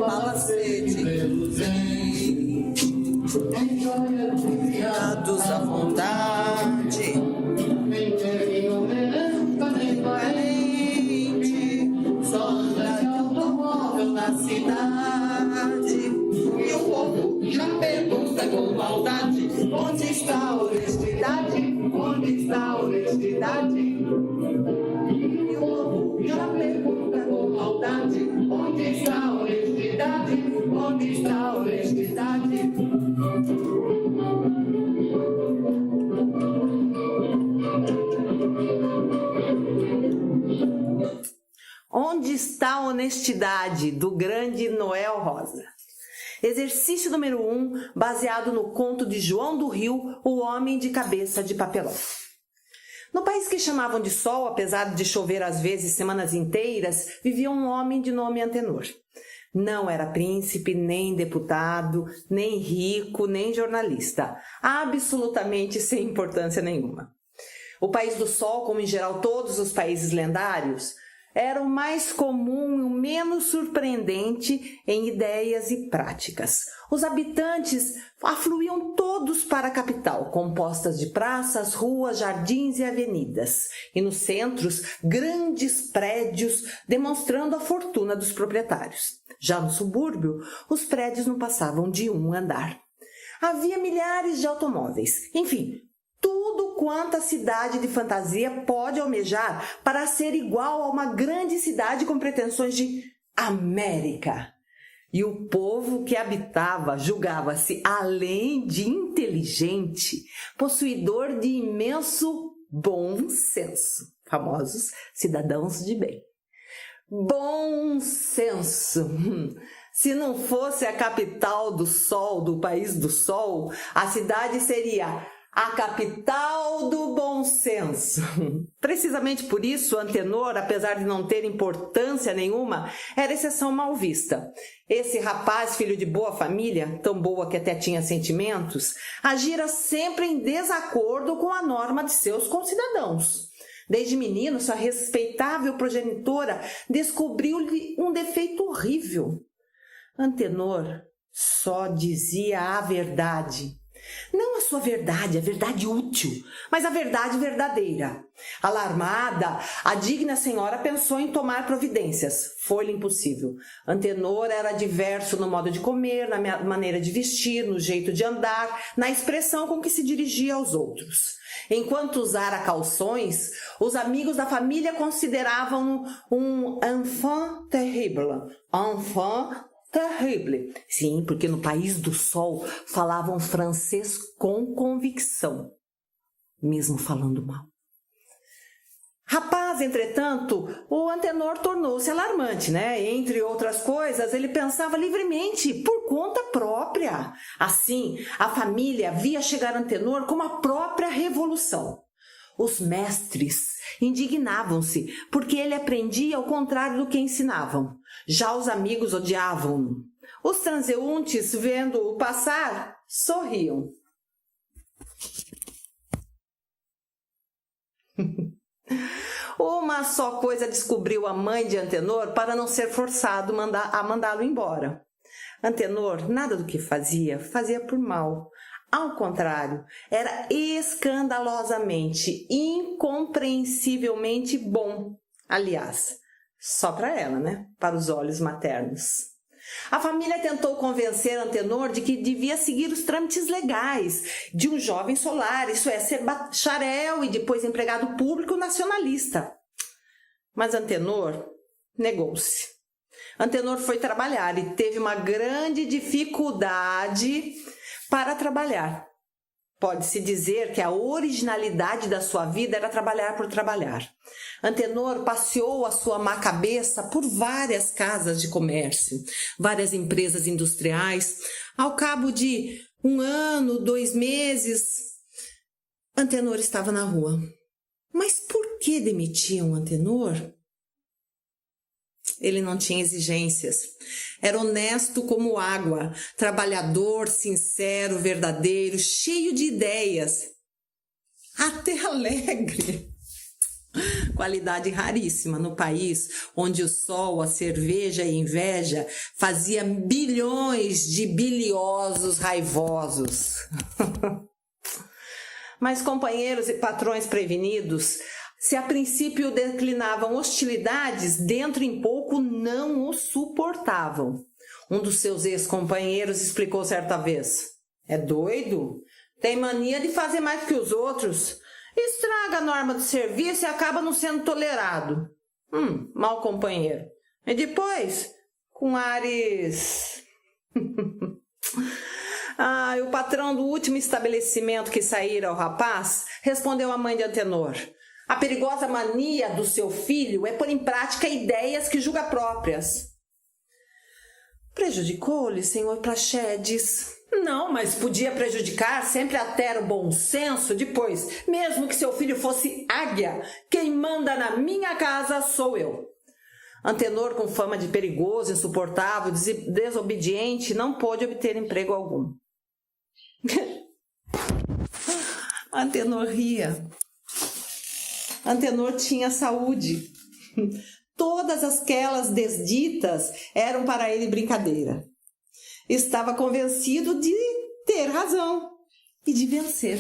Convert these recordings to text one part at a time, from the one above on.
palacete, criados à vontade, sombra de automóvel na cidade, e o povo já pergunta com maldade: onde está a honestidade? Onde está a honestidade? E o povo já pergunta com maldade: onde está a honestidade? Onde está a honestidade? Onde está a honestidade, do grande Noel Rosa. Exercício número 1, baseado no conto de João do Rio, O Homem de Cabeça de Papelão. No país que chamavam de Sol, apesar de chover às vezes semanas inteiras, vivia um homem de nome Antenor. Não era príncipe, nem deputado, nem rico, nem jornalista. Absolutamente sem importância nenhuma. O país do Sol, como em geral todos os países lendários, era o mais comum e o menos surpreendente em ideias e práticas. Os habitantes afluíam todos para a capital, compostas de praças, ruas, jardins e avenidas. E nos centros, grandes prédios demonstrando a fortuna dos proprietários. Já no subúrbio, os prédios não passavam de um andar. Havia milhares de automóveis. Enfim, tudo quanto a cidade de fantasia pode almejar para ser igual a uma grande cidade com pretensões de América. E o povo que habitava julgava-se, além de inteligente, possuidor de imenso bom senso, famosos cidadãos de bem. Bom senso! Se não fosse a capital do Sol, do país do Sol, a cidade seria a capital do bom senso. Precisamente por isso, Antenor, apesar de não ter importância nenhuma, era exceção mal vista. Esse rapaz, filho de boa família, tão boa que até tinha sentimentos, agira sempre em desacordo com a norma de seus concidadãos. Desde menino, sua respeitável progenitora descobriu-lhe um defeito horrível. Antenor só dizia a verdade. Não a sua verdade, a verdade útil, mas a verdade verdadeira. Alarmada, a digna senhora pensou em tomar providências. Foi-lhe impossível. Antenor era diverso no modo de comer, na maneira de vestir, no jeito de andar, na expressão com que se dirigia aos outros. Enquanto usara calções, os amigos da família consideravam-no um enfant terrible. Enfant terrible. Sim, porque no país do Sol falavam francês com convicção, mesmo falando mal. Rapaz, entretanto, o Antenor tornou-se alarmante, né? Entre outras coisas, ele pensava livremente, por conta própria. Assim, a família via chegar Antenor como a própria revolução. Os mestres indignavam-se, porque ele aprendia ao contrário do que ensinavam. Já os amigos odiavam-no. Os transeuntes, vendo-o passar, sorriam. Uma só coisa descobriu a mãe de Antenor para não ser forçado a mandá-lo embora. Antenor, nada do que fazia por mal. Ao contrário, era escandalosamente, incompreensivelmente bom. Aliás, só para ela, né? Para os olhos maternos. A família tentou convencer Antenor de que devia seguir os trâmites legais de um jovem solar, isso é, ser bacharel e depois empregado público nacionalista. Mas Antenor negou-se. Antenor foi trabalhar e teve uma grande dificuldade para trabalhar. Pode-se dizer que a originalidade da sua vida era trabalhar por trabalhar. Antenor passeou a sua má cabeça por várias casas de comércio, várias empresas industriais. Ao cabo de 1 ano, 2 meses, Antenor estava na rua. Mas por que demitiam Antenor? Ele não tinha exigências. Era honesto como água, trabalhador, sincero, verdadeiro, cheio de ideias. Até alegre. Qualidade raríssima no país onde o sol, a cerveja e a inveja fazia bilhões de biliosos raivosos. Mas companheiros e patrões prevenidos, se a princípio declinavam hostilidades, dentro em pouco não o suportavam. Um dos seus ex-companheiros explicou certa vez: "É doido? Tem mania de fazer mais que os outros. Estraga a norma do serviço e acaba não sendo tolerado." Mau companheiro. E depois, com ares... O patrão do último estabelecimento que saíra ao rapaz respondeu à mãe de Antenor: "A perigosa mania do seu filho é pôr em prática ideias que julga próprias." "Prejudicou-lhe, senhor Praxedes?" "Não, mas podia prejudicar, sempre altera o bom senso. Depois, mesmo que seu filho fosse águia, quem manda na minha casa sou eu." Antenor, com fama de perigoso, insuportável, desobediente, não pôde obter emprego algum. Antenor ria. Antenor tinha saúde. Todas aquelas desditas eram para ele brincadeira. Estava convencido de ter razão e de vencer.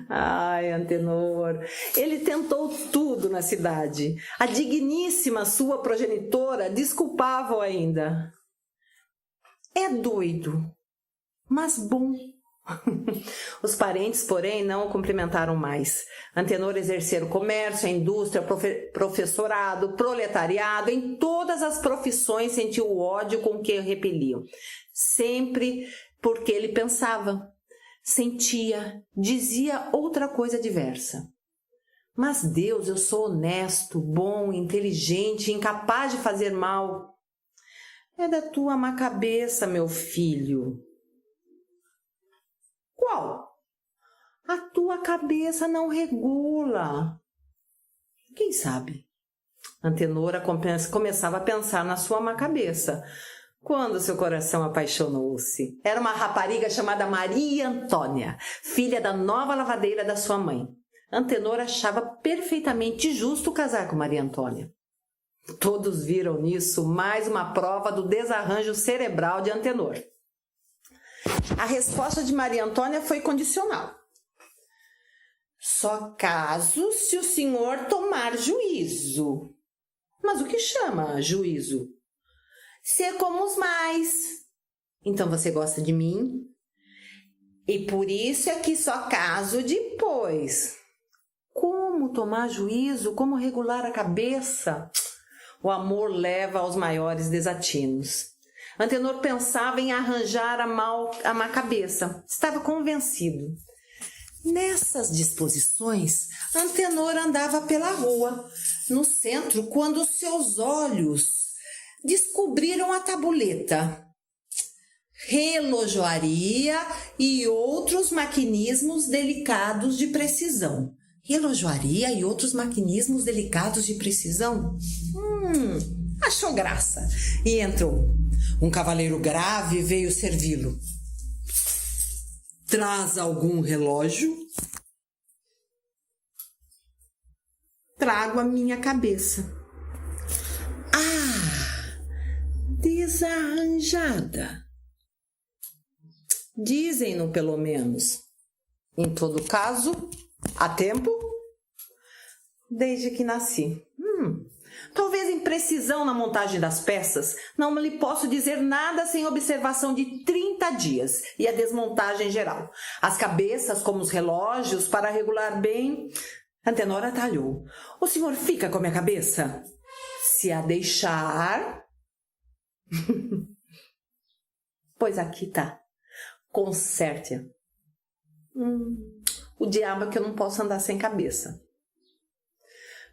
Ai, Antenor, ele tentou tudo na cidade. A digníssima sua progenitora desculpava-o ainda. "É doido, mas bom." Os parentes, porém, não o cumprimentaram mais. Antenor exercera o comércio, a indústria, professorado, proletariado, em todas as profissões sentiu o ódio com que o repeliam. Sempre porque ele pensava, sentia, dizia outra coisa diversa. "Mas Deus, eu sou honesto, bom, inteligente, incapaz de fazer mal." "É da tua má cabeça, meu filho." "Qual?" "A tua cabeça não regula." "Quem sabe?" Antenor começava a pensar na sua má cabeça, quando seu coração apaixonou-se. Era uma rapariga chamada Maria Antônia, filha da nova lavadeira da sua mãe. Antenor achava perfeitamente justo casar com Maria Antônia. Todos viram nisso mais uma prova do desarranjo cerebral de Antenor. A resposta de Maria Antônia foi condicional. "Só caso se o senhor tomar juízo." "Mas o que chama juízo?" "Ser como os mais." "Então você gosta de mim?" "E por isso é que só caso depois." Como tomar juízo? Como regular a cabeça? O amor leva aos maiores desatinos. Antenor pensava em arranjar a má cabeça. Estava convencido. Nessas disposições, Antenor andava pela rua, no centro, quando seus olhos descobriram a tabuleta. Relojoaria e outros maquinismos delicados de precisão. Relojoaria e outros maquinismos delicados de precisão? Achou graça e entrou. Um cavaleiro grave veio servi-lo. "Traz algum relógio?" "Trago a minha cabeça." Desarranjada." "Dizem-no, pelo menos." "Em todo caso, há tempo?" "Desde que nasci." Talvez imprecisão na montagem das peças. Não lhe posso dizer nada sem observação de 30 dias e a desmontagem geral. As cabeças, como os relógios, para regular bem... Antenor atalhou. "O senhor fica com a minha cabeça?" "Se a deixar..." "Pois aqui tá. Conserte-a." O diabo é que eu não posso andar sem cabeça."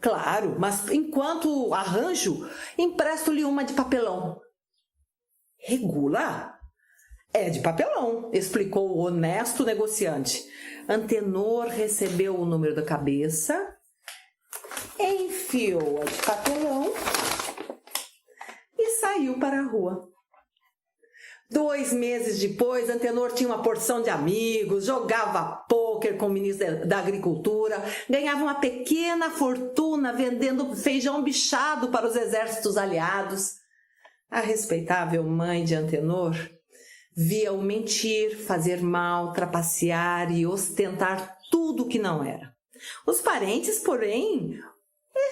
"Claro, mas enquanto arranjo, empresto-lhe uma de papelão." "Regula?" "É de papelão", explicou o honesto negociante. Antenor recebeu o número da cabeça, enfiou-a de papelão e saiu para a rua. 2 meses depois, Antenor tinha uma porção de amigos, jogava pôquer com o ministro da Agricultura, ganhava uma pequena fortuna vendendo feijão bichado para os exércitos aliados. A respeitável mãe de Antenor via-o mentir, fazer mal, trapacear e ostentar tudo que não era. Os parentes, porém,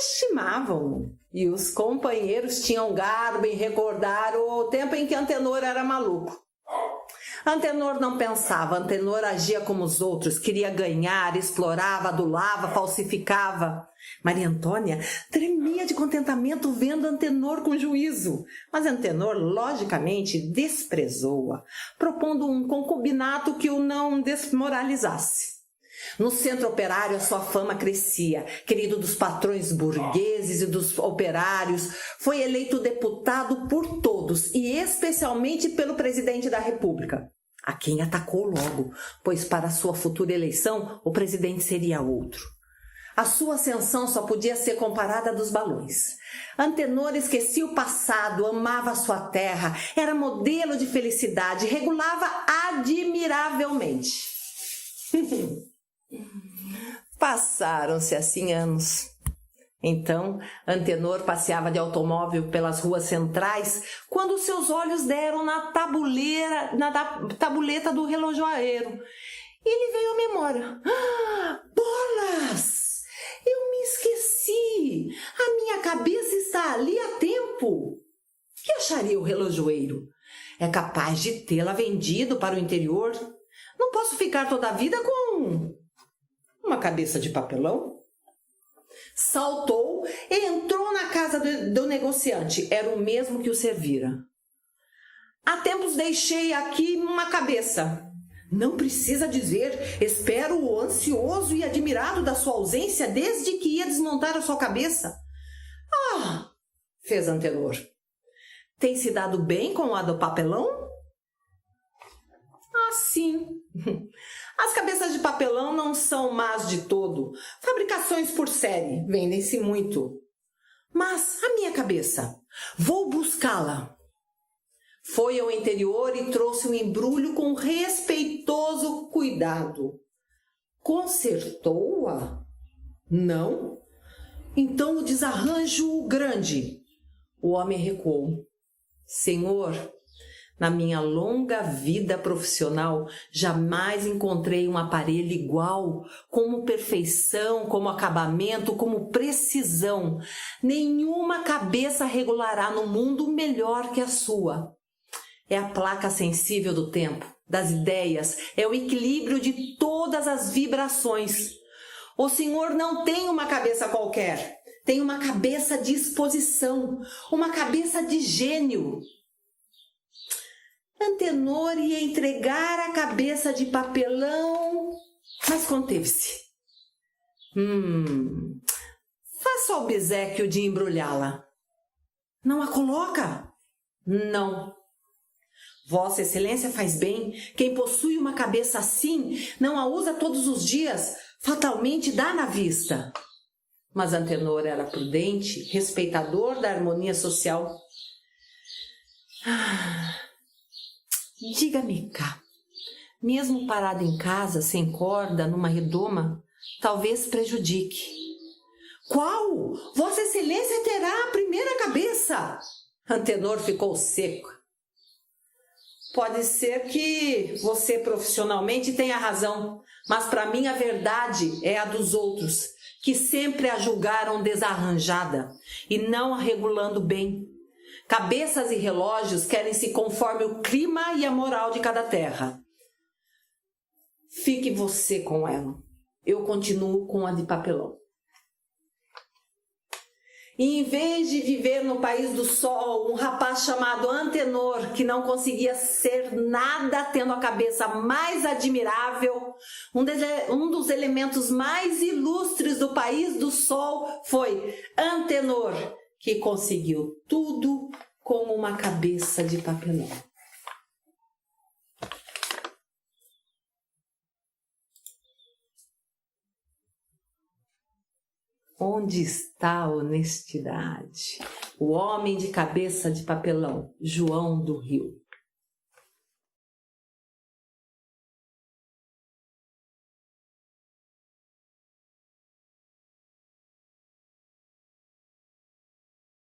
estimavam-no. E os companheiros tinham garbo em recordar o tempo em que Antenor era maluco. Antenor não pensava, Antenor agia como os outros, queria ganhar, explorava, adulava, falsificava. Maria Antônia tremia de contentamento vendo Antenor com juízo, mas Antenor, logicamente, desprezou-a, propondo um concubinato que o não desmoralizasse. No centro operário, a sua fama crescia. Querido dos patrões burgueses e dos operários, foi eleito deputado por todos e especialmente pelo presidente da República, a quem atacou logo, pois para sua futura eleição o presidente seria outro. A sua ascensão só podia ser comparada à dos balões. Antenor esquecia o passado, amava a sua terra, era modelo de felicidade, regulava admiravelmente. Passaram-se assim anos. Então, Antenor passeava de automóvel pelas ruas centrais quando seus olhos deram na tabuleta do relojoeiro. E ele veio à memória. Bolas! Eu me esqueci! A minha cabeça está ali há tempo! O que acharia o relojoeiro? É capaz de tê-la vendido para o interior? Não posso ficar toda a vida com uma cabeça de papelão? Saltou e entrou na casa do negociante. Era o mesmo que o servira. Há tempos deixei aqui uma cabeça. Não precisa dizer. Espero ansioso e admirado da sua ausência desde que ia desmontar a sua cabeça. Ah, fez Antenor. Tem se dado bem com a do papelão? Ah, sim. As cabeças de papelão não são más de todo. Fabricações por série, vendem-se muito. Mas a minha cabeça, vou buscá-la. Foi ao interior e trouxe um embrulho com respeitoso cuidado. Consertou-a? Não? Então o desarranjo grande. O homem recuou. Senhor, na minha longa vida profissional, jamais encontrei um aparelho igual, como perfeição, como acabamento, como precisão. Nenhuma cabeça regulará no mundo melhor que a sua. É a placa sensível do tempo, das ideias, é o equilíbrio de todas as vibrações. O senhor não tem uma cabeça qualquer, tem uma cabeça de exposição, uma cabeça de gênio. Antenor ia entregar a cabeça de papelão, mas conteve-se. Faça o obséquio de embrulhá-la. Não a coloca? Não. Vossa Excelência faz bem. Quem possui uma cabeça assim não a usa todos os dias. Fatalmente dá na vista. Mas Antenor era prudente, respeitador da harmonia social. Diga-me cá, mesmo parado em casa, sem corda, numa redoma, talvez prejudique. Qual? Vossa Excelência terá a primeira cabeça. Antenor ficou seco. Pode ser que você profissionalmente tenha razão, mas para mim a verdade é a dos outros, que sempre a julgaram desarranjada e não a regulando bem. Cabeças e relógios querem-se conforme o clima e a moral de cada terra. Fique você com ela. Eu continuo com a de papelão. E em vez de viver no país do sol, um rapaz chamado Antenor, que não conseguia ser nada tendo a cabeça mais admirável, um dos elementos mais ilustres do país do sol foi Antenor, que conseguiu tudo com uma cabeça de papelão. Onde está a honestidade? O homem de cabeça de papelão, João do Rio.